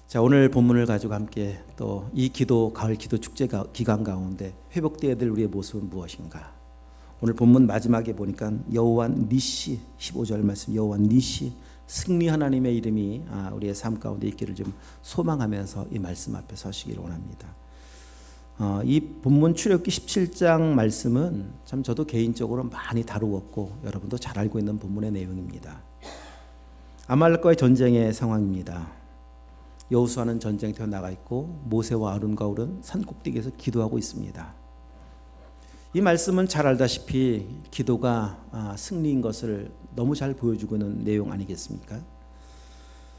자, 오늘 본문을 가지고 함께 또 이 가을 기도 축제 기간 가운데 회복되어야 될 우리의 모습은 무엇인가? 오늘 본문 마지막에 보니까 여호와 니시 15절 말씀, 여호와 니시 승리 하나님의 이름이 우리의 삶 가운데 있기를 좀 소망하면서 이 말씀 앞에 서시기를 원합니다. 이 본문 출애굽기 17장 말씀은 참 저도 개인적으로 많이 다루었고 여러분도 잘 알고 있는 본문의 내용입니다. 아말렉과의 전쟁의 상황입니다. 여호수아는 전쟁터에 나가 있고 모세와 아론과 훌은 산 꼭대기에서 기도하고 있습니다. 이 말씀은 잘 알다시피 기도가 승리인 것을 너무 잘 보여주고 있는 내용 아니겠습니까?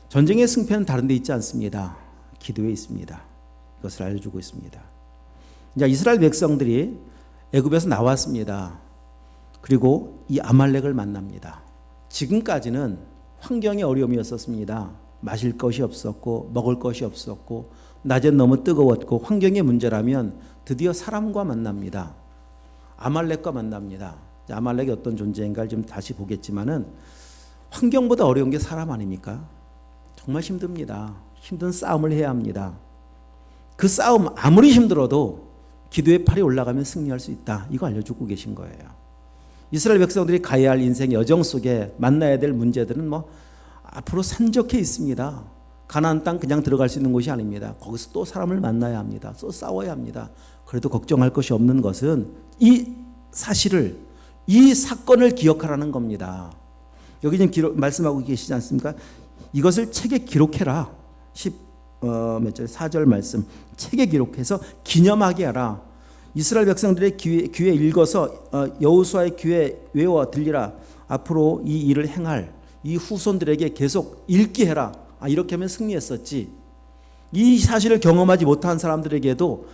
전쟁의 승패는 다른 데 있지 않습니다. 기도에 있습니다. 이것을 알려주고 있습니다. 이제 이스라엘 백성들이 애굽에서 나왔습니다. 그리고 이 아말렉을 만납니다. 지금까지는 환경의 어려움이었었습니다. 마실 것이 없었고 먹을 것이 없었고 낮엔 너무 뜨거웠고 환경의 문제라면 드디어 사람과 만납니다. 아말렉과 만납니다. 아말렉이 어떤 존재인가를 좀 다시 보겠지만은 환경보다 어려운 게 사람 아닙니까? 정말 힘듭니다. 힘든 싸움을 해야 합니다. 그 싸움 아무리 힘들어도 기도의 팔이 올라가면 승리할 수 있다. 이거 알려주고 계신 거예요. 이스라엘 백성들이 가야 할 인생 여정 속에 만나야 될 문제들은 앞으로 산적해 있습니다. 가나안 땅 그냥 들어갈 수 있는 곳이 아닙니다. 거기서 또 사람을 만나야 합니다. 또 싸워야 합니다. 그래도 걱정할 것이 없는 것은 이 사실을, 이 사건을 기억하라는 겁니다. 여기 지금 말씀하고 계시지 않습니까? 이것을 책에 기록해라. 4절 말씀, 책에 기록해서 기념하게 하라. 이스라엘 백성들의 귀에 읽어서 여호수아의 귀에 외워 들리라. 앞으로 이 일을 행할 이 후손들에게 계속 읽게 해라. 이렇게 하면 승리했었지. 이 사실을 경험하지 못한 사람들에게도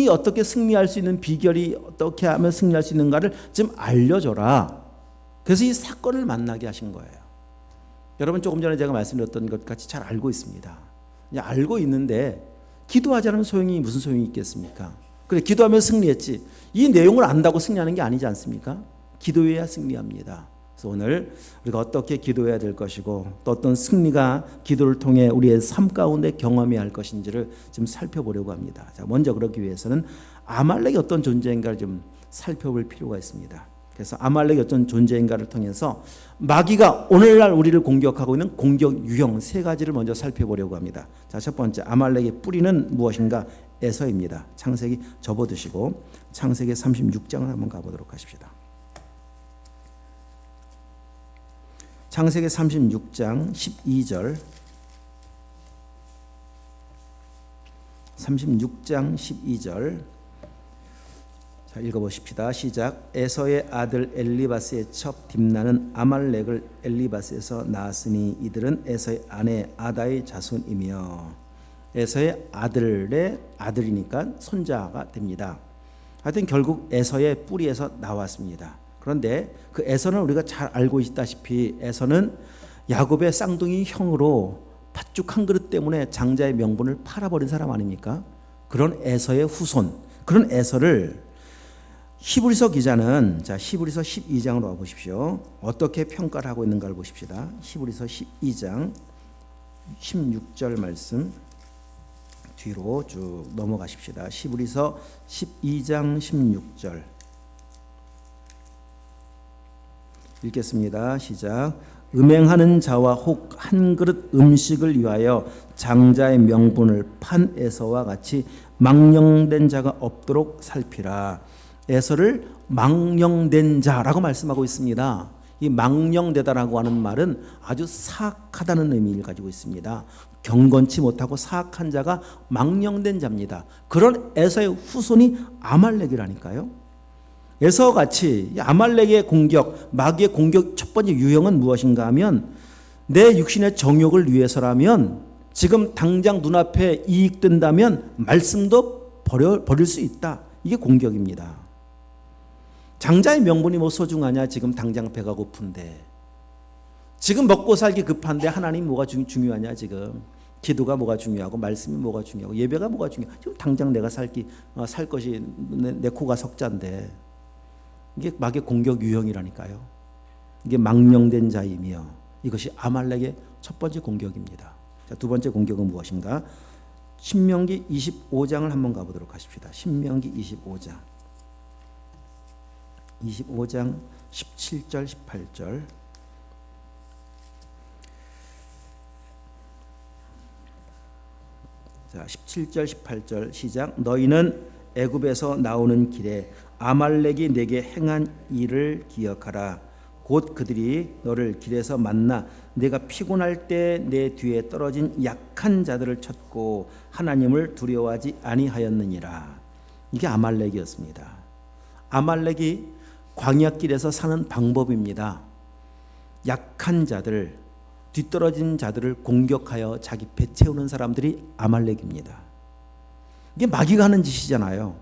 어떻게 승리할 수 있는 비결이 어떻게 하면 승리할 수 있는가를 좀 알려줘라. 그래서 이 사건을 만나게 하신 거예요. 여러분 조금 전에 제가 말씀드렸던 것 같이 잘 알고 있습니다. 알고 있는데 기도하지 않으면 무슨 소용이 있겠습니까? 그래, 기도하면 승리했지. 이 내용을 안다고 승리하는 게 아니지 않습니까? 기도해야 승리합니다. 그래서 오늘 우리가 어떻게 기도해야 될 것이고 또 어떤 승리가 기도를 통해 우리의 삶 가운데 경험해야 할 것인지를 좀 살펴보려고 합니다. 자, 먼저 그러기 위해서는 아말렉이 어떤 존재인가를 좀 살펴볼 필요가 있습니다. 그래서 아말렉이 어떤 존재인가를 통해서 마귀가 오늘날 우리를 공격하고 있는 공격 유형 3가지를 먼저 살펴보려고 합니다. 자, 첫 번째, 아말렉의 뿌리는 무엇인가? 에서입니다. 창세기 접어두시고 창세기 36장을 한번 가보도록 하십시다. 창세기 36장 12절 36장 12절 자, 읽어보십시다. 시작. 에서의 아들 엘리바스의 첩 딥나는 아말렉을 엘리바스에서 낳았으니 이들은 에서의 아내 아다의 자손이며 에서의 아들의 아들이니까 손자가 됩니다. 하여튼 결국 에서의 뿌리에서 나왔습니다. 그런데 그 에서는 우리가 잘 알고 있다시피 에서는 야곱의 쌍둥이 형으로 팥죽 한 그릇 때문에 장자의 명분을 팔아버린 사람 아닙니까? 그런 에서의 후손, 그런 에서를 히브리서 기자는 히브리서 12장으로 와보십시오. 어떻게 평가를 하고 있는가를 보십시다. 히브리서 12장 16절 말씀 뒤로 쭉 넘어가십시다. 히브리서 12장 16절 읽겠습니다. 시작. 음행하는 자와 혹 한 그릇 음식을 위하여 장자의 명분을 판 에서와 같이 망령된 자가 없도록 살피라. 에서를 망령된 자라고 말씀하고 있습니다. 이 망령되다라고 하는 말은 아주 사악하다는 의미를 가지고 있습니다. 경건치 못하고 사악한 자가 망령된 자입니다. 그런 에서의 후손이 아말렉이라니까요. 에서와 같이 아말렉의 공격, 마귀의 공격 첫 번째 유형은 무엇인가 하면 내 육신의 정욕을 위해서라면 지금 당장 눈앞에 이익된다면 말씀도 버릴 수 있다. 이게 공격입니다. 장자의 명분이 뭐 소중하냐? 지금 당장 배가 고픈데 지금 먹고 살기 급한데 하나님 뭐가 중요하냐? 지금 기도가 뭐가 중요하고 말씀이 뭐가 중요하고 예배가 뭐가 중요하고 지금 당장 내가 살 것이 내 코가 석자인데 이게 마귀의 공격 유형이라니까요. 이게 망령된 자이며 이것이 아말렉의 첫 번째 공격입니다. 자, 두 번째 공격은 무엇인가? 신명기 25장을 한번 가보도록 하십시다. 신명기 25장 17절 18절. 자, 17절 18절 시작. 너희는 애굽에서 나오는 길에 아말렉이 내게 행한 일을 기억하라. 곧 그들이 너를 길에서 만나 내가 피곤할 때 내 뒤에 떨어진 약한 자들을 쳤고 하나님을 두려워하지 아니하였느니라. 이게 아말렉이었습니다. 아말렉이 광야길에서 사는 방법입니다. 약한 자들, 뒤떨어진 자들을 공격하여 자기 배 채우는 사람들이 아말렉입니다. 이게 마귀가 하는 짓이잖아요.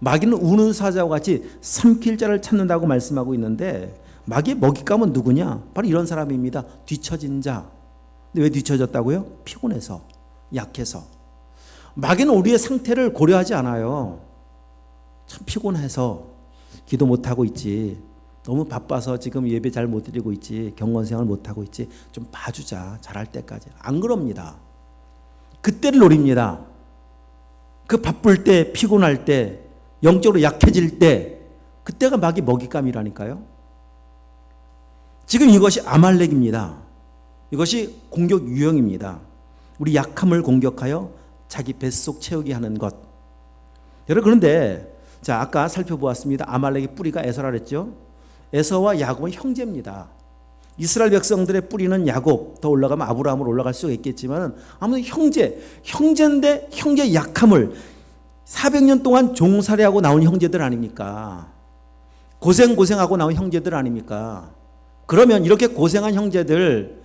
마귀는 우는 사자와 같이 삼킬 자를 찾는다고 말씀하고 있는데 마귀의 먹잇감은 누구냐? 바로 이런 사람입니다. 뒤처진 자. 근데 왜 뒤처졌다고요? 피곤해서, 약해서. 마귀는 우리의 상태를 고려하지 않아요. 참 피곤해서 기도 못하고 있지, 너무 바빠서 지금 예배 잘 못 드리고 있지, 경건생활 못하고 있지, 좀 봐주자, 잘할 때까지. 안 그럽니다. 그때를 노립니다. 그 바쁠 때, 피곤할 때, 영적으로 약해질 때, 그때가 마귀 먹잇감이라니까요. 지금 이것이 아말렉입니다. 이것이 공격 유형입니다. 우리 약함을 공격하여 자기 뱃속 채우게 하는 것. 여러분, 그런데 자, 아까 살펴보았습니다. 아말렉의 뿌리가 에서라 그랬죠. 에서와 야곱은 형제입니다. 이스라엘 백성들의 뿌리는 야곱, 더 올라가면 아브라함으로 올라갈 수가 있겠지만 아무튼 형제인데 형제의 약함을 400년 동안 종살이하고 나온 형제들 아닙니까? 고생하고 나온 형제들 아닙니까? 그러면 이렇게 고생한 형제들,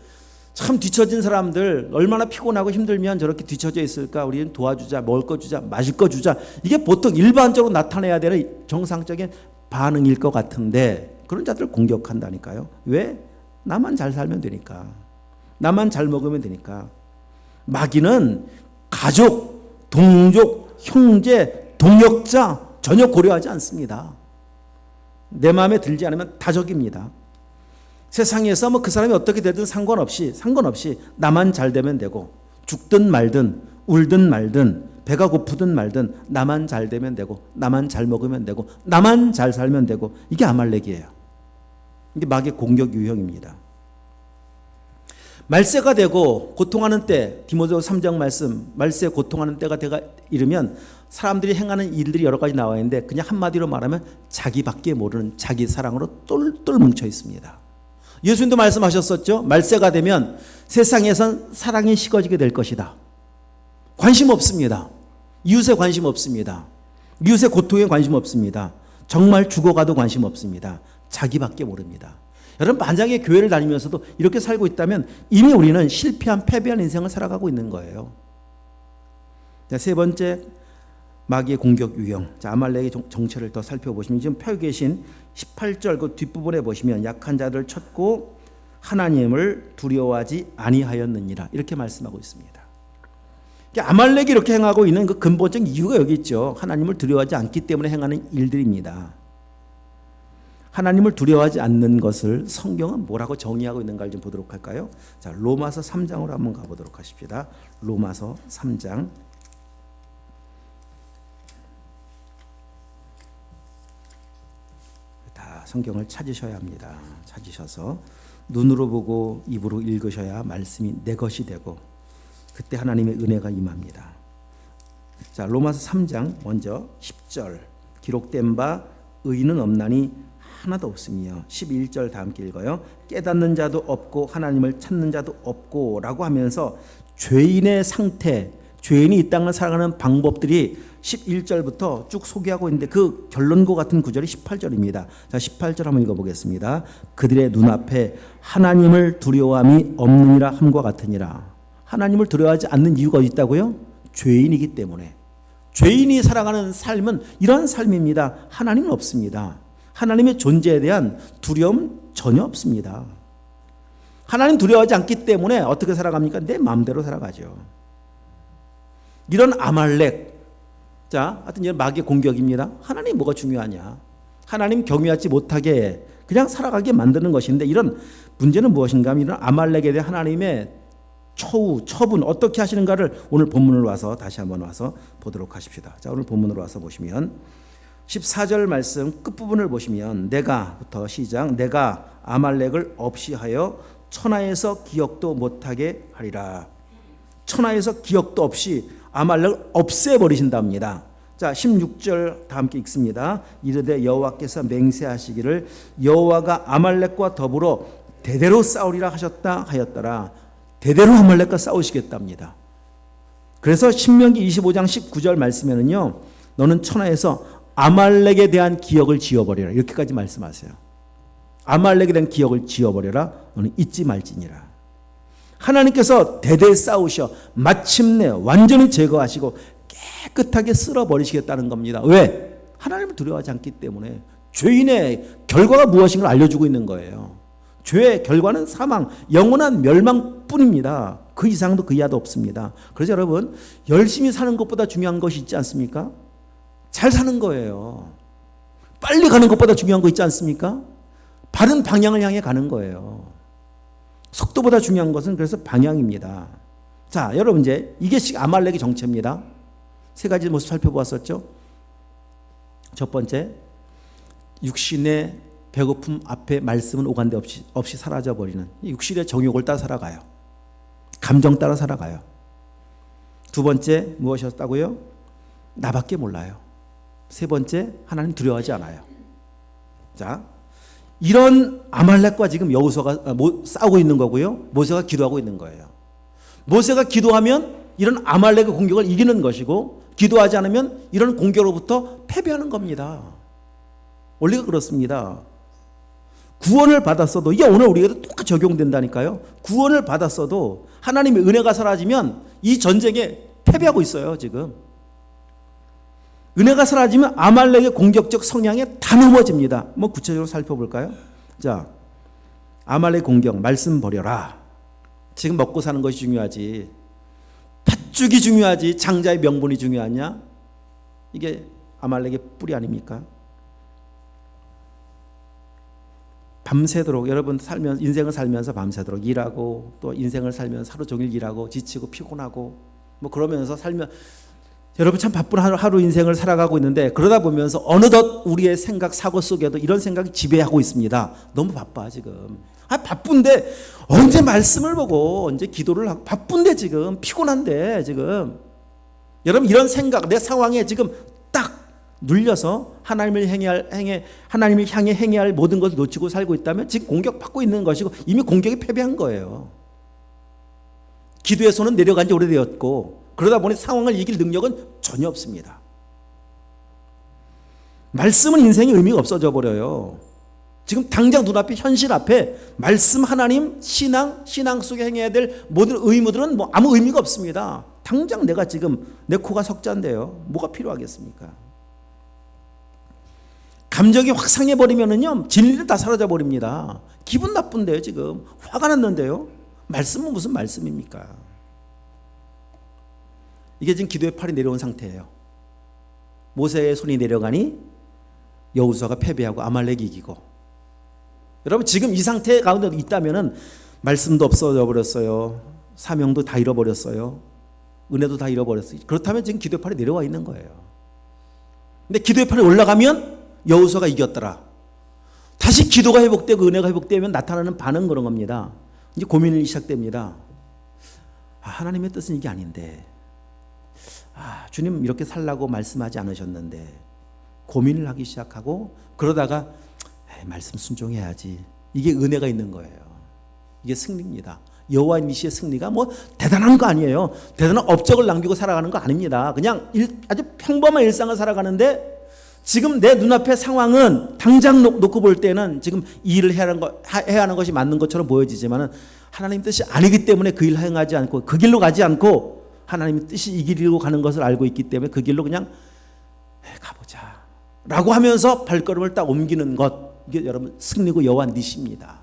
참 뒤처진 사람들, 얼마나 피곤하고 힘들면 저렇게 뒤처져 있을까? 우리는 도와주자, 먹을 거 주자, 마실 거 주자. 이게 보통 일반적으로 나타내야 되는 정상적인 반응일 것 같은데 그런 자들을 공격한다니까요. 왜? 나만 잘 살면 되니까. 나만 잘 먹으면 되니까. 마귀는 가족, 동족, 형제, 동역자 전혀 고려하지 않습니다. 내 마음에 들지 않으면 다 적입니다. 세상에서 뭐 그 사람이 어떻게 되든 상관없이 나만 잘 되면 되고, 죽든 말든 울든 말든 배가 고프든 말든 나만 잘 되면 되고, 나만 잘 먹으면 되고, 나만 잘 살면 되고. 이게 아말렉이에요. 이게 마귀의 공격 유형입니다. 말세가 되고 고통하는 때, 디모데후서 3장 말씀, 말세 고통하는 때가 이르면 사람들이 행하는 일들이 여러 가지 나와 있는데 그냥 한마디로 말하면 자기밖에 모르는 자기 사랑으로 똘똘 뭉쳐 있습니다. 예수님도 말씀하셨었죠. 말세가 되면 세상에선 사랑이 식어지게 될 것이다. 관심 없습니다. 이웃에 관심 없습니다. 이웃의 고통에 관심 없습니다. 정말 죽어가도 관심 없습니다. 자기밖에 모릅니다. 여러분, 만약에 교회를 다니면서도 이렇게 살고 있다면 이미 우리는 실패한, 패배한 인생을 살아가고 있는 거예요. 자, 세 번째 마귀의 공격 유형. 자, 아말렉의 정체를 더 살펴보시면 지금 펴 계신 18절 그 뒷부분에 보시면 약한 자들을 쳤고 하나님을 두려워하지 아니하였느니라 이렇게 말씀하고 있습니다. 아말렉이 이렇게 행하고 있는 그 근본적 이유가 여기 있죠. 하나님을 두려워하지 않기 때문에 행하는 일들입니다. 하나님을 두려워하지 않는 것을 성경은 뭐라고 정의하고 있는가를 좀 보도록 할까요? 자, 로마서 3장으로 한번 가보도록 하십시다. 로마서 3장. 다 성경을 찾으셔야 합니다. 찾으셔서 눈으로 보고 입으로 읽으셔야 말씀이 내 것이 되고 그때 하나님의 은혜가 임합니다. 자, 로마서 3장 먼저 10절. 기록된 바 의인은 없나니 하나도 없으며 11절 다 함께 읽어요. 깨닫는 자도 없고 하나님을 찾는 자도 없고 라고 하면서 죄인의 상태, 죄인이 이 땅을 살아가는 방법들이 11절부터 쭉 소개하고 있는데 그 결론과 같은 구절이 18절입니다. 자, 18절 한번 읽어보겠습니다. 그들의 눈앞에 하나님을 두려워함이 없느니라 함과 같으니라. 하나님을 두려워하지 않는 이유가 있다고요? 죄인이기 때문에. 죄인이 살아가는 삶은 이런 삶입니다. 하나님은 없습니다. 하나님의 존재에 대한 두려움 전혀 없습니다. 하나님 두려워하지 않기 때문에 어떻게 살아갑니까? 내 마음대로 살아가죠. 이런 아말렉, 자, 하여튼 이런 마귀의 공격입니다. 하나님 뭐가 중요하냐? 하나님 경외하지 못하게 그냥 살아가게 만드는 것인데 이런 문제는 무엇인가 하면 이런 아말렉에 대한 하나님의 초우, 처분 어떻게 하시는가를 오늘 본문을 와서 다시 한번 와서 보도록 하십시다. 자, 오늘 본문으로 와서 보시면 14절 말씀 끝부분을 보시면 내가부터 시작. 내가 아말렉을 없이하여 천하에서 기억도 못하게 하리라. 천하에서 기억도 없이 아말렉을 없애버리신답니다. 자, 16절 다 함께 읽습니다. 이르되 여호와께서 맹세하시기를 여호와가 아말렉과 더불어 대대로 싸우리라 하셨다 하였더라. 대대로 아말렉과 싸우시겠답니다. 그래서 신명기 25장 19절 말씀에는요, 너는 천하에서 아말렉에 대한 기억을 지워버려라, 이렇게까지 말씀하세요. 아말렉에 대한 기억을 지워버려라. 너는 잊지 말지니라. 하나님께서 대대 싸우셔 마침내 완전히 제거하시고 깨끗하게 쓸어버리시겠다는 겁니다. 왜? 하나님을 두려워하지 않기 때문에. 죄인의 결과가 무엇인가 알려주고 있는 거예요. 죄의 결과는 사망, 영원한 멸망뿐입니다. 그 이상도 그 이하도 없습니다. 그래서 여러분, 열심히 사는 것보다 중요한 것이 있지 않습니까? 잘 사는 거예요. 빨리 가는 것보다 중요한 거 있지 않습니까? 바른 방향을 향해 가는 거예요. 속도보다 중요한 것은 그래서 방향입니다. 자, 여러분, 이제 이게 아말렉의 정체입니다. 세 가지 모습 살펴보았었죠. 첫 번째, 육신의 배고픔 앞에 말씀은 오간데 없이 사라져버리는, 육신의 정욕을 따라 살아가요. 감정 따라 살아가요. 두 번째, 무엇이었다고요? 나밖에 몰라요. 세 번째, 하나님 두려워하지 않아요. 자, 이런 아말렉과 지금 여호수아가 싸우고 있는 거고요. 모세가 기도하고 있는 거예요. 모세가 기도하면 이런 아말렉의 공격을 이기는 것이고, 기도하지 않으면 이런 공격으로부터 패배하는 겁니다. 원리가 그렇습니다. 구원을 받았어도, 이게 오늘 우리에게도 똑같이 적용된다니까요. 구원을 받았어도 하나님의 은혜가 사라지면 이 전쟁에 패배하고 있어요, 지금. 은혜가 사라지면 아말렉의 공격적 성향에 다 넘어집니다. 뭐 구체적으로 살펴볼까요? 자, 아말렉 공격, 말씀 버려라. 지금 먹고 사는 것이 중요하지, 팥죽이 중요하지, 장자의 명분이 중요하냐? 이게 아말렉의 뿌리 아닙니까? 밤새도록, 여러분 인생을 살면서 밤새도록 일하고, 또 인생을 살면서 하루 종일 일하고 지치고 피곤하고 뭐 그러면서 살면, 여러분 참 바쁜 하루 인생을 살아가고 있는데, 그러다 보면서 어느덧 우리의 생각 사고 속에도 이런 생각이 지배하고 있습니다. 너무 바빠 지금. 바쁜데 언제 말씀을 보고 언제 기도를 하고, 바쁜데 지금 피곤한데 지금. 여러분 이런 생각, 내 상황에 지금 딱 눌려서 하나님을 향해 행해야 할 모든 것을 놓치고 살고 있다면 지금 공격받고 있는 것이고, 이미 공격에 패배한 거예요. 기도의 손은 내려간 지 오래되었고, 그러다 보니 상황을 이길 능력은 전혀 없습니다. 말씀은 인생의 의미가 없어져 버려요. 지금 당장 눈앞에, 현실 앞에 말씀, 하나님, 신앙 속에 행해야 될 모든 의무들은 뭐 아무 의미가 없습니다. 당장 내가 지금 내 코가 석자인데요, 뭐가 필요하겠습니까? 감정이 확 상해버리면은요, 진리는 다 사라져 버립니다. 기분 나쁜데요, 지금 화가 났는데요, 말씀은 무슨 말씀입니까? 이게 지금 기도의 팔이 내려온 상태예요. 모세의 손이 내려가니 여호수아가 패배하고 아말렉이 이기고. 여러분 지금 이 상태 가운데 있다면은 말씀도 없어져 버렸어요. 사명도 다 잃어버렸어요. 은혜도 다 잃어버렸어요. 그렇다면 지금 기도의 팔이 내려와 있는 거예요. 근데 기도의 팔이 올라가면 여호수아가 이겼더라. 다시 기도가 회복되고 은혜가 회복되면 나타나는 반응, 그런 겁니다. 이제 고민이 시작됩니다. 하나님의 뜻은 이게 아닌데, 주님 이렇게 살라고 말씀하지 않으셨는데, 고민을 하기 시작하고, 그러다가 말씀 순종해야지. 이게 은혜가 있는 거예요. 이게 승리입니다. 여호와 니시의 승리가 뭐 대단한 거 아니에요. 대단한 업적을 남기고 살아가는 거 아닙니다. 그냥 아주 평범한 일상을 살아가는데, 지금 내 눈앞의 상황은 당장 놓고 볼 때는 지금 이 일을 해야 하는 것이 맞는 것처럼 보여지지만, 하나님 뜻이 아니기 때문에 그 일을 행하지 않고, 그 길로 가지 않고 하나님의 뜻이 이 길로 가는 것을 알고 있기 때문에 그 길로 그냥 가보자 라고 하면서 발걸음을 딱 옮기는 것, 이게 여러분 승리고 여호와 니시입니다.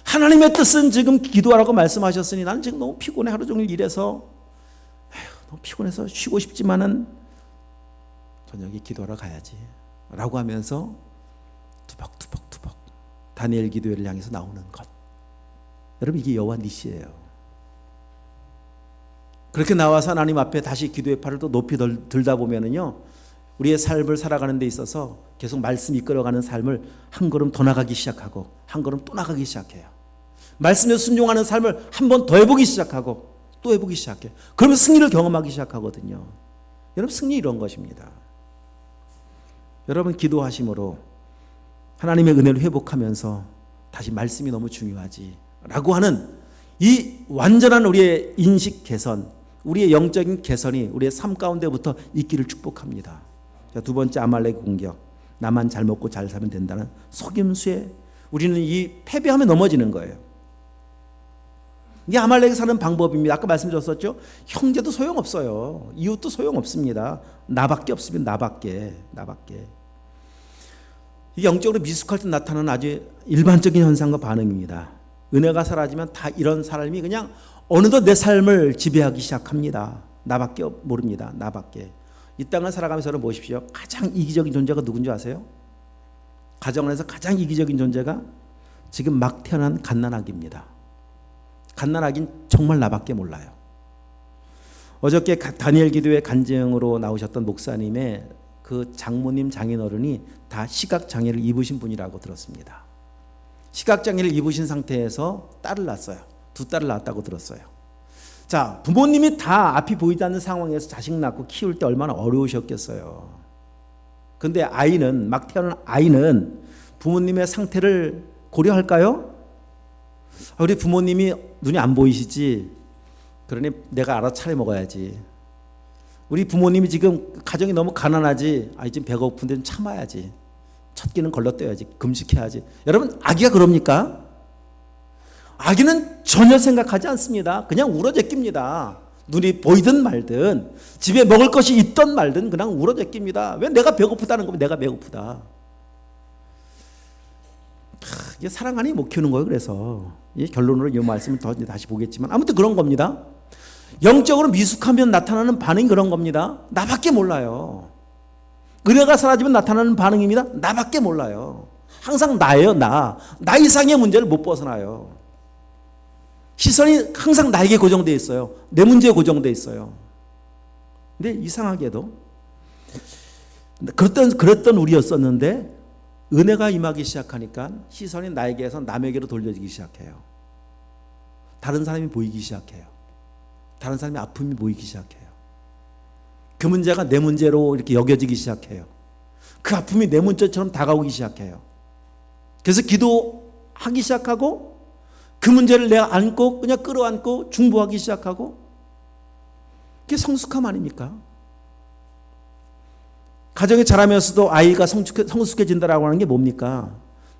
하나님의 뜻은 지금 기도하라고 말씀하셨으니, 나는 지금 너무 피곤해, 하루 종일 일해서 너무 피곤해서 쉬고 싶지만은 저녁에 기도하러 가야지 라고 하면서 투벅투벅 다니엘 기도회를 향해서 나오는 것, 여러분 이게 여호와 니시예요. 그렇게 나와서 하나님 앞에 다시 기도의 팔을 또 높이 들다 보면은요, 우리의 삶을 살아가는 데 있어서 계속 말씀 이끌어가는 삶을 한 걸음 더 나가기 시작하고 한 걸음 또 나가기 시작해요. 말씀에 순종하는 삶을 한 번 더 해보기 시작하고 또 해보기 시작해요. 그러면 승리를 경험하기 시작하거든요. 여러분, 승리 이런 것입니다. 여러분, 기도하심으로 하나님의 은혜를 회복하면서 다시 말씀이 너무 중요하지 라고 하는 이 완전한 우리의 인식 개선, 우리의 영적인 개선이 우리의 삶 가운데부터 있기를 축복합니다. 자, 두 번째, 아말렉 공격. 나만 잘 먹고 잘 살면 된다는 속임수에 우리는 이 패배하면 넘어지는 거예요. 이게 아말렉이 사는 방법입니다. 아까 말씀드렸었죠. 형제도 소용없어요. 이웃도 소용없습니다. 나밖에 없습니다. 나밖에. 이 영적으로 미숙할 때 나타나는 아주 일반적인 현상과 반응입니다. 은혜가 사라지면 다 이런 사람이 그냥 어느덧 내 삶을 지배하기 시작합니다. 나밖에 모릅니다. 나밖에. 이 땅을 살아가면서 여러분 보십시오. 가장 이기적인 존재가 누군지 아세요? 가정 안에서 가장 이기적인 존재가 지금 막 태어난 갓난아기입니다. 갓난아기는 정말 나밖에 몰라요. 어저께 다니엘 기도회 간증으로 나오셨던 목사님의 그 장모님 장인어른이 다 시각장애를 입으신 분이라고 들었습니다. 시각장애를 입으신 상태에서 딸을 낳았어요. 두 딸을 낳았다고 들었어요. 자, 부모님이 다 앞이 보이지 않는 상황에서 자식 낳고 키울 때 얼마나 어려우셨겠어요. 그런데 아이는, 막 태어난 아이는 부모님의 상태를 고려할까요? 우리 부모님이 눈이 안 보이시지, 그러니 내가 알아서 차려 먹어야지. 우리 부모님이 지금 가정이 너무 가난하지, 지금 배고픈데 좀 참아야지. 첫 끼는 걸러떼야지. 금식해야지. 여러분, 아기가 그럽니까? 아기는 전혀 생각하지 않습니다. 그냥 울어제낍니다. 눈이 보이든 말든, 집에 먹을 것이 있든 말든 그냥 울어제낍니다. 왜? 내가 배고프다는 거면 내가 배고프다. 이게 사랑 아니 못 키우는 거예요. 그래서 이 결론으로 이 말씀을 더 다시 보겠지만 아무튼 그런 겁니다. 영적으로 미숙하면 나타나는 반응이 그런 겁니다. 나밖에 몰라요. 은혜가 사라지면 나타나는 반응입니다. 나밖에 몰라요. 항상 나예요. 나 이상의 문제를 못 벗어나요. 시선이 항상 나에게 고정되어 있어요. 내 문제에 고정되어 있어요. 근데 이상하게도 그랬던 우리였었는데 은혜가 임하기 시작하니까 시선이 나에게서 남에게로 돌려지기 시작해요. 다른 사람이 보이기 시작해요. 다른 사람의 아픔이 보이기 시작해요. 그 문제가 내 문제로 이렇게 여겨지기 시작해요. 그 아픔이 내 문제처럼 다가오기 시작해요. 그래서 기도하기 시작하고 그 문제를 내가 안고 그냥 끌어안고 중보하기 시작하고, 그게 성숙함 아닙니까? 가정에 자라면서도 아이가 성숙해진다라고 하는 게 뭡니까?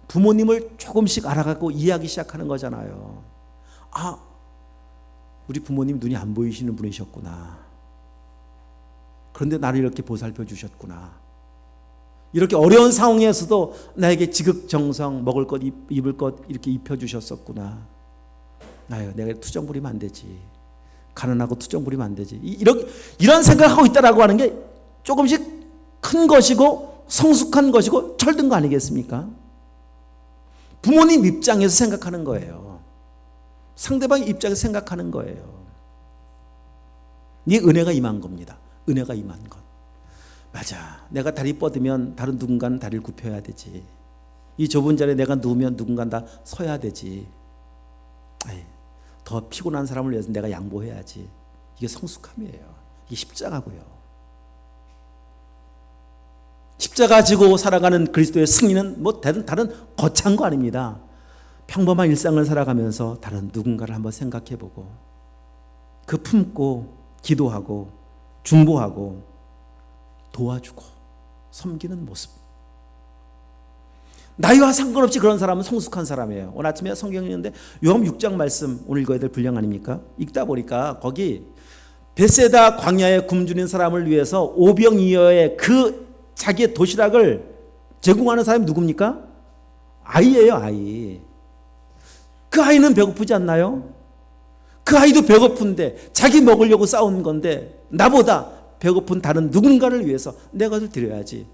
부모님을 조금씩 알아가고 이해하기 시작하는 거잖아요. 우리 부모님 눈이 안 보이시는 분이셨구나. 그런데 나를 이렇게 보살펴 주셨구나. 이렇게 어려운 상황에서도 나에게 지극정성, 먹을 것, 입을 것 이렇게 입혀주셨었구나. 내가 투정 부리면 안 되지. 가난하고 투정 부리면 안 되지. 이런 생각하고 있다라고 하는 게 조금씩 큰 것이고 성숙한 것이고 철든 거 아니겠습니까? 부모님 입장에서 생각하는 거예요. 상대방 입장에서 생각하는 거예요. 이게 은혜가 임한 겁니다. 은혜가 임한 것. 맞아. 내가 다리 뻗으면 다른 누군가는 다리를 굽혀야 되지. 이 좁은 자리에 내가 누우면 누군가는 다 서야 되지. 더 피곤한 사람을 위해서 내가 양보해야지. 이게 성숙함이에요. 이게 십자가고요. 십자가 지고 살아가는 그리스도의 승리는 다른 거창한 거 아닙니다. 평범한 일상을 살아가면서 다른 누군가를 한번 생각해보고 그 품고 기도하고 중보하고 도와주고 섬기는 모습. 나이와 상관없이 그런 사람은 성숙한 사람이에요. 오늘 아침에 성경에 있는데 요한 6장 말씀 오늘 읽어야 될 분량 아닙니까? 읽다 보니까 거기 베세다 광야에 굶주린 사람을 위해서 오병이어의 그 자기의 도시락을 제공하는 사람이 누굽니까? 아이예요. 아이. 그 아이는 배고프지 않나요? 그 아이도 배고픈데 자기 먹으려고 싸우는 건데 나보다 배고픈 다른 누군가를 위해서 내가 그걸 드려야지.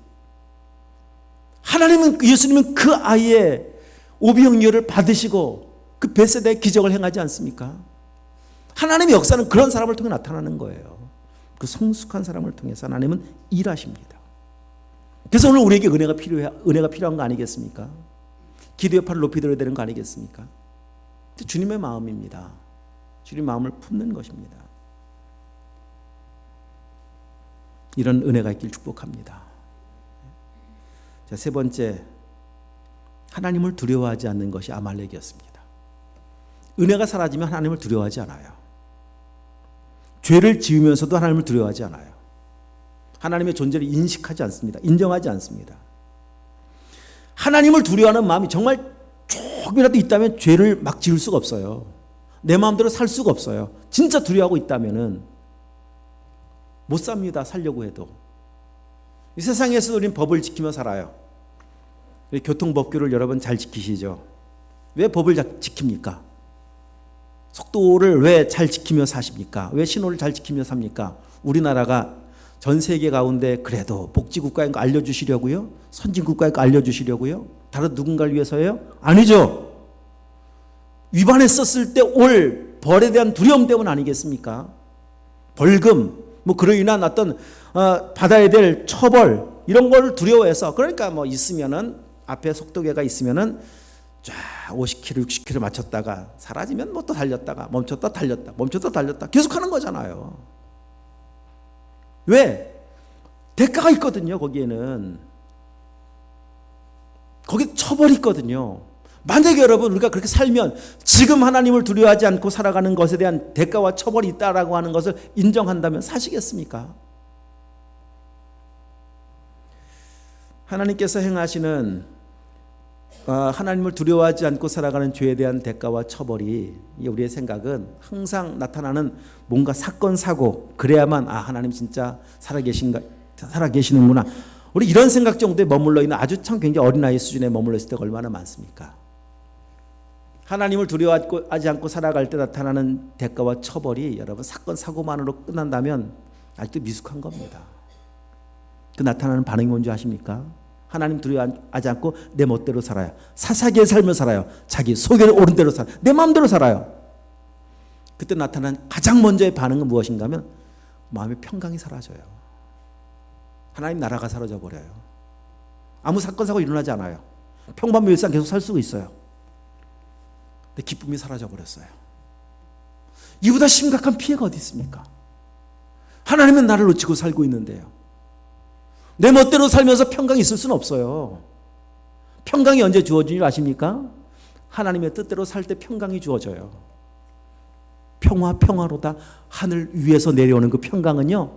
하나님은, 예수님은 그 아이의 오병이어를 받으시고 그 베세다의 기적을 행하지 않습니까? 하나님의 역사는 그런 사람을 통해 나타나는 거예요. 그 성숙한 사람을 통해서 하나님은 일하십니다. 그래서 오늘 우리에게 은혜가 필요한 거 아니겠습니까? 기도의 팔을 높이 들어야 되는 거 아니겠습니까? 주님의 마음입니다. 주님 마음을 품는 것입니다. 이런 은혜가 있길 축복합니다. 자, 세 번째, 하나님을 두려워하지 않는 것이 아말렉이었습니다. 은혜가 사라지면 하나님을 두려워하지 않아요. 죄를 지으면서도 하나님을 두려워하지 않아요. 하나님의 존재를 인식하지 않습니다. 인정하지 않습니다. 하나님을 두려워하는 마음이 정말 조금이라도 있다면 죄를 막 지을 수가 없어요. 내 마음대로 살 수가 없어요. 진짜 두려워하고 있다면은 못 삽니다. 살려고 해도. 이 세상에서 우리는 법을 지키며 살아요. 교통법규를 여러분 잘 지키시죠? 왜 법을 지킵니까? 속도를 왜 잘 지키며 사십니까? 왜 신호를 잘 지키며 삽니까? 우리나라가 전 세계 가운데 그래도 복지국가인 거 알려주시려고요? 선진국가인 거 알려주시려고요? 다른 누군가를 위해서요? 아니죠. 위반했었을 때 올 벌에 대한 두려움 때문 아니겠습니까? 벌금, 뭐 그로 인한 어떤 받아야 될 처벌 이런 걸 두려워해서, 그러니까 뭐 있으면은 앞에 속도계가 있으면은 쫙 50km, 60km 맞췄다가 사라지면 뭐 또 달렸다가 멈췄다 달렸다 멈췄다 달렸다 계속하는 거잖아요. 왜? 대가가 있거든요. 거기에는 거기 처벌이 있거든요. 만약에 여러분 우리가 그렇게 살면 지금 하나님을 두려워하지 않고 살아가는 것에 대한 대가와 처벌이 있다라고 하는 것을 인정한다면 사시겠습니까? 하나님께서 행하시는 하나님을 두려워하지 않고 살아가는 죄에 대한 대가와 처벌이 우리의 생각은 항상 나타나는 뭔가 사건 사고, 그래야만 하나님 진짜 살아계시는구나. 우리 이런 생각 정도에 머물러 있는 아주 참 굉장히 어린아이 수준에 머물러 있을 때가 얼마나 많습니까? 하나님을 두려워하지 않고 살아갈 때 나타나는 대가와 처벌이 여러분 사건 사고만으로 끝난다면 아직도 미숙한 겁니다. 그 나타나는 반응이 뭔지 아십니까? 하나님 두려워하지 않고 내 멋대로 살아요. 사사기의 삶을 살아요. 자기 속에 오른 대로 살아요. 내 마음대로 살아요. 그때 나타난 가장 먼저의 반응은 무엇인가 하면 마음의 평강이 사라져요. 하나님 나라가 사라져 버려요. 아무 사건 사고 일어나지 않아요. 평범한 일상 계속 살 수가 있어요. 근데 기쁨이 사라져 버렸어요. 이보다 심각한 피해가 어디 있습니까? 하나님은 나를 놓치고 살고 있는데요. 내 멋대로 살면서 평강이 있을 수는 없어요. 평강이 언제 주어지는 줄 아십니까? 하나님의 뜻대로 살 때 평강이 주어져요. 평화로다 하늘 위에서 내려오는 그 평강은요,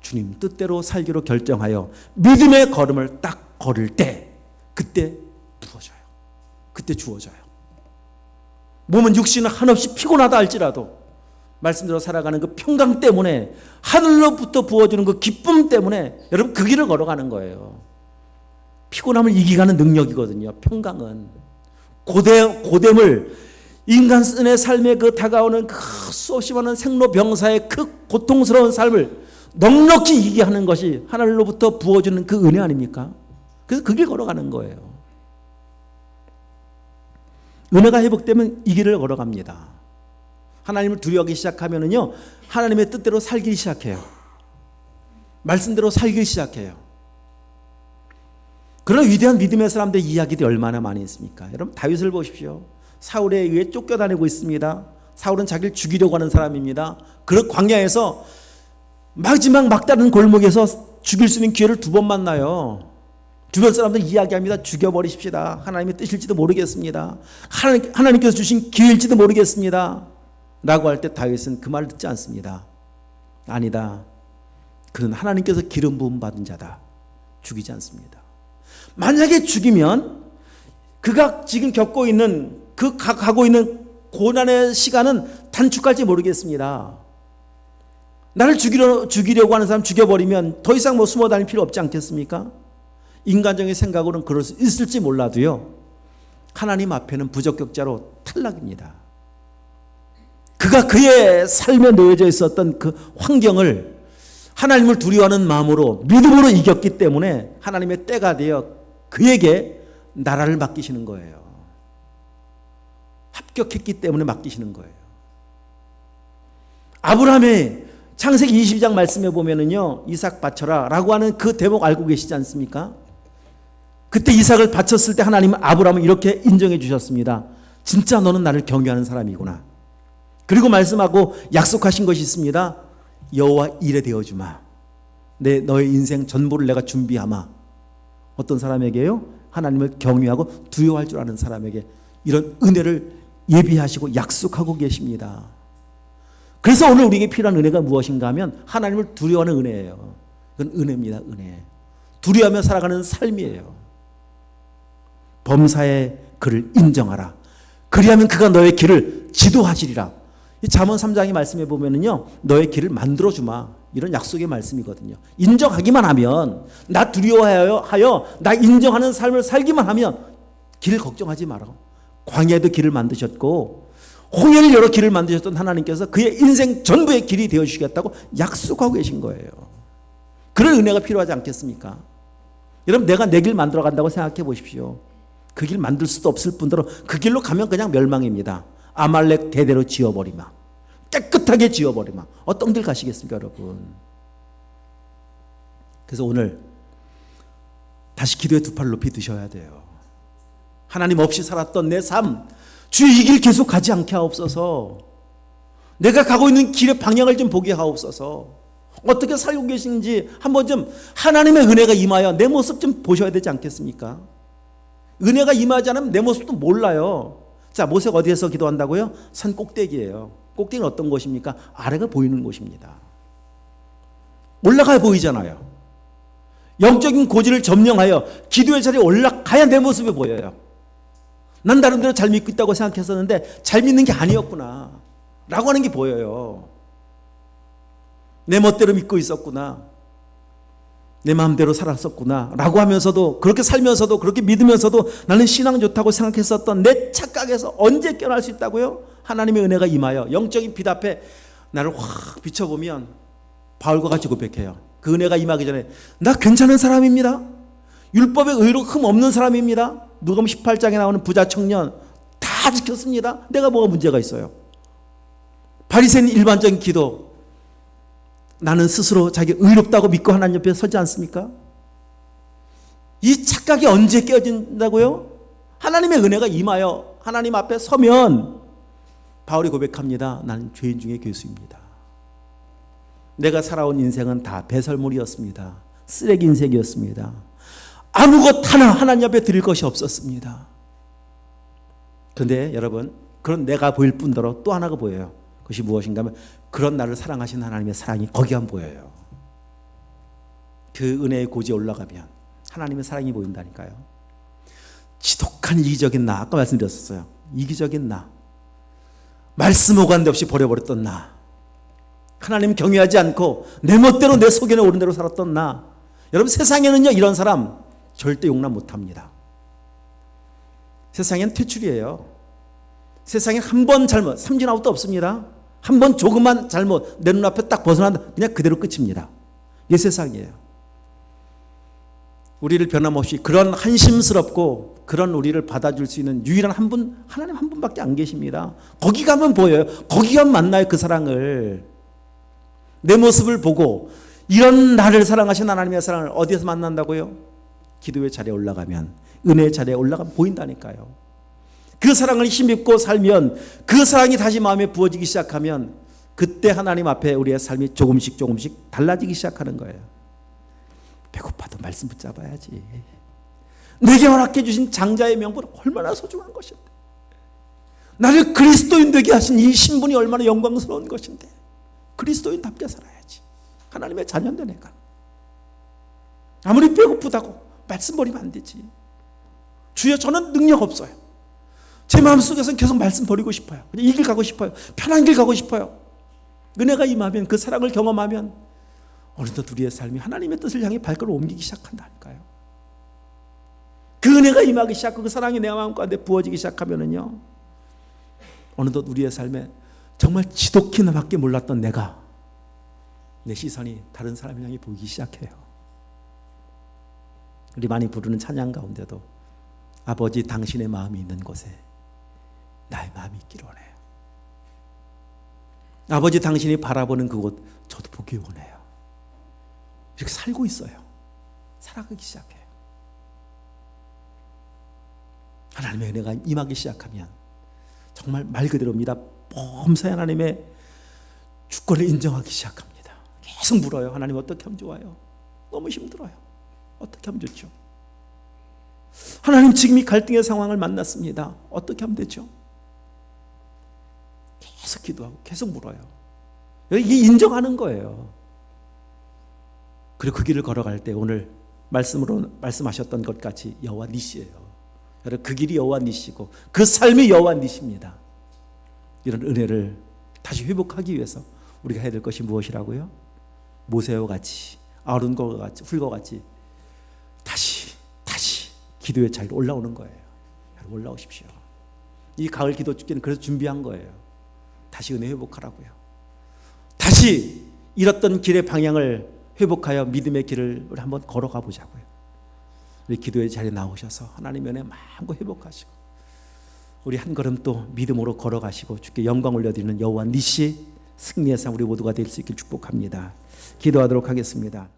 주님 뜻대로 살기로 결정하여 믿음의 걸음을 딱 걸을 때 그때 부어져요. 그때 주어져요. 몸은 육신은 한없이 피곤하다 할지라도 말씀대로 살아가는 그 평강 때문에, 하늘로부터 부어주는 그 기쁨 때문에 여러분 그 길을 걸어가는 거예요. 피곤함을 이기가는 능력이거든요. 평강은 고됨을, 인간의 삶에 그 다가오는 그 수없이 많은 생로병사의 그 고통스러운 삶을 넉넉히 이기게 하는 것이 하늘로부터 부어주는 그 은혜 아닙니까? 그래서 그 길 걸어가는 거예요. 은혜가 회복되면 이 길을 걸어갑니다. 하나님을 두려워하기 시작하면은요, 하나님의 뜻대로 살기 시작해요. 말씀대로 살기 시작해요. 그런 위대한 믿음의 사람들의 이야기들이 얼마나 많이 있습니까? 여러분 다윗을 보십시오. 사울에 의해 쫓겨다니고 있습니다. 사울은 자기를 죽이려고 하는 사람입니다. 그 광야에서 마지막 막다른 골목에서 죽일 수 있는 기회를 2번 만나요. 주변 사람들 이야기합니다. 죽여버리십시다. 하나님의 뜻일지도 모르겠습니다. 하나님께서 주신 기회일지도 모르겠습니다. 라고 할 때 다윗은 그 말을 듣지 않습니다. 아니다. 그는 하나님께서 기름 부음 받은 자다. 죽이지 않습니다. 만약에 죽이면 그가 지금 겪고 있는 가고 있는 고난의 시간은 단축할지 모르겠습니다. 나를 죽이려고 하는 사람 죽여버리면 더 이상 숨어 다닐 필요 없지 않겠습니까? 인간적인 생각으로는 그럴 수 있을지 몰라도요, 하나님 앞에는 부적격자로 탈락입니다. 그가 그의 삶에 놓여져 있었던 그 환경을 하나님을 두려워하는 마음으로 믿음으로 이겼기 때문에 하나님의 때가 되어 그에게 나라를 맡기시는 거예요. 합격했기 때문에 맡기시는 거예요. 아브라함의 창세기 22장 말씀에 보면은요, 이삭 바쳐라 라고 하는 그 대목 알고 계시지 않습니까? 그때 이삭을 바쳤을 때 하나님은 아브라함을 이렇게 인정해 주셨습니다. 진짜 너는 나를 경외하는 사람이구나. 그리고 말씀하고 약속하신 것이 있습니다. 여호와 일에 되어주마. 너의 인생 전부를 내가 준비하마. 어떤 사람에게요? 하나님을 경외하고 두려워할 줄 아는 사람에게 이런 은혜를 예비하시고 약속하고 계십니다. 그래서 오늘 우리에게 필요한 은혜가 무엇인가 하면 하나님을 두려워하는 은혜예요. 그건 은혜입니다. 은혜. 두려워하며 살아가는 삶이에요. 범사의 그를 인정하라. 그리하면 그가 너의 길을 지도하시리라. 이 잠언 3장의 말씀에 보면은요, 너의 길을 만들어주마. 이런 약속의 말씀이거든요. 인정하기만 하면, 나 두려워하여 나 인정하는 삶을 살기만 하면 길 걱정하지 말라고. 광야에도 길을 만드셨고 홍해를 열어 길을 만드셨던 하나님께서 그의 인생 전부의 길이 되어주시겠다고 약속하고 계신 거예요. 그런 은혜가 필요하지 않겠습니까? 여러분, 내가 내 길 만들어 간다고 생각해 보십시오. 그 길 만들 수도 없을 뿐더러 그 길로 가면 그냥 멸망입니다. 아말렉 대대로 지어버리마. 깨끗하게 지어버리마. 어떤 길 가시겠습니까, 여러분? 그래서 오늘 다시 기도의 두 팔을 높이 드셔야 돼요. 하나님 없이 살았던 내 삶, 주여 이 길 계속 가지 않게 하옵소서. 내가 가고 있는 길의 방향을 좀 보게 하옵소서. 어떻게 살고 계신지 한번 좀 하나님의 은혜가 임하여 내 모습 좀 보셔야 되지 않겠습니까? 은혜가 임하지 않으면 내 모습도 몰라요. 자, 모세가 어디에서 기도한다고요? 산 꼭대기예요. 꼭대기는 어떤 곳입니까? 아래가 보이는 곳입니다. 올라가야 보이잖아요. 영적인 고지를 점령하여 기도의 자리에 올라가야 내 모습이 보여요. 난 나름대로 잘 믿고 있다고 생각했었는데 잘 믿는 게 아니었구나 라고 하는 게 보여요. 내 멋대로 믿고 있었구나, 내 마음대로 살았었구나 라고 하면서도, 그렇게 살면서도, 그렇게 믿으면서도 나는 신앙 좋다고 생각했었던 내 착각에서 언제 깨어날 수 있다고요? 하나님의 은혜가 임하여 영적인 빛 앞에 나를 확 비춰보면 바울과 같이 고백해요. 그 은혜가 임하기 전에 나 괜찮은 사람입니다. 율법의 의로 흠 없는 사람입니다. 누가복음 18장에 나오는 부자 청년 다 지켰습니다. 내가 뭐가 문제가 있어요? 바리새인 일반적인 기도, 나는 스스로 자기 의롭다고 믿고 하나님 옆에 서지 않습니까? 이 착각이 언제 깨어진다고요? 하나님의 은혜가 임하여 하나님 앞에 서면 바울이 고백합니다. 나는 죄인 중에 괴수입니다. 내가 살아온 인생은 다 배설물이었습니다. 쓰레기 인생이었습니다. 아무것 하나 하나님 앞에 드릴 것이 없었습니다. 그런데 여러분, 그런 내가 보일 뿐더러 또 하나가 보여요. 그것이 무엇인가 하면 그런 나를 사랑하신 하나님의 사랑이 거기만 보여요. 그 은혜의 고지에 올라가면 하나님의 사랑이 보인다니까요. 지독한 이기적인 나, 아까 말씀드렸었어요. 이기적인 나, 말씀 오간데 없이 버려버렸던 나, 하나님 경외하지 않고 내 멋대로 내 속에는 옳은 대로 살았던 나. 여러분, 세상에는요 이런 사람 절대 용납 못합니다. 세상엔 퇴출이에요. 세상엔 한 번 잘못, 삼진아웃도 없습니다. 한 번 조그만 잘못 내 눈앞에 딱 벗어난다, 그냥 그대로 끝입니다. 이게 세상이에요. 우리를 변함없이 그런 한심스럽고 그런 우리를 받아줄 수 있는 유일한 한 분, 하나님 한 분밖에 안 계십니다. 거기 가면 보여요. 거기 가면 만나요, 그 사랑을. 내 모습을 보고 이런 나를 사랑하신 하나님의 사랑을 어디에서 만난다고요? 기도의 자리에 올라가면, 은혜의 자리에 올라가면 보인다니까요. 그 사랑을 힘입고 살면, 그 사랑이 다시 마음에 부어지기 시작하면 그때 하나님 앞에 우리의 삶이 조금씩 조금씩 달라지기 시작하는 거예요. 배고파도 말씀 붙잡아야지. 내게 허락해 주신 장자의 명분은 얼마나 소중한 것인데, 나를 그리스도인 되게 하신 이 신분이 얼마나 영광스러운 것인데, 그리스도인답게 살아야지. 하나님의 자녀인데 내가 아무리 배고프다고 말씀 버리면 안 되지. 주여, 저는 능력 없어요. 제 마음속에서는 계속 말씀 버리고 싶어요. 그냥 이 길 가고 싶어요. 편한 길 가고 싶어요. 은혜가 임하면, 그 사랑을 경험하면 어느덧 우리의 삶이 하나님의 뜻을 향해 발걸음을 옮기기 시작한다니까요. 그 은혜가 임하기 시작하고 그 사랑이 내 마음 가운데 부어지기 시작하면은요, 어느덧 우리의 삶에 정말 지독히 나밖에 몰랐던 내가, 내 시선이 다른 사람을 향해 보이기 시작해요. 우리 많이 부르는 찬양 가운데도 아버지 당신의 마음이 있는 곳에 나의 마음이 있기를 원해요. 아버지 당신이 바라보는 그곳 저도 보기 원해요. 이렇게 살고 있어요. 살아가기 시작해요. 하나님의 은혜가 임하기 시작하면 정말 말 그대로입니다. 범사에 하나님의 주권을 인정하기 시작합니다. 계속 물어요. 하나님 어떻게 하면 좋아요? 너무 힘들어요. 어떻게 하면 좋죠? 하나님 지금 이 갈등의 상황을 만났습니다. 어떻게 하면 되죠? 계속 기도하고 계속 물어요. 이게 인정하는 거예요. 그리고 그 길을 걸어갈 때 오늘 말씀으로 말씀하셨던 것 같이 여호와 니시예요. 여러분 그 길이 여호와 니시고 그 삶이 여호와 니시입니다. 이런 은혜를 다시 회복하기 위해서 우리가 해야 될 것이 무엇이라고요? 모세와 같이 아론과 같이 훌과 같이 다시 기도의 자리로 올라오는 거예요. 여러분 올라오십시오. 이 가을 기도 축제는 그래서 준비한 거예요. 다시 은혜 회복하라고요. 다시 잃었던 길의 방향을 회복하여 믿음의 길을 우리 한번 걸어가 보자고요. 우리 기도의 자리에 나오셔서 하나님의 은혜 마음껏 회복하시고 우리 한 걸음 또 믿음으로 걸어가시고 주께 영광 올려드리는 여호와 니시 승리의 상 우리 모두가 될 수 있길 축복합니다. 기도하도록 하겠습니다.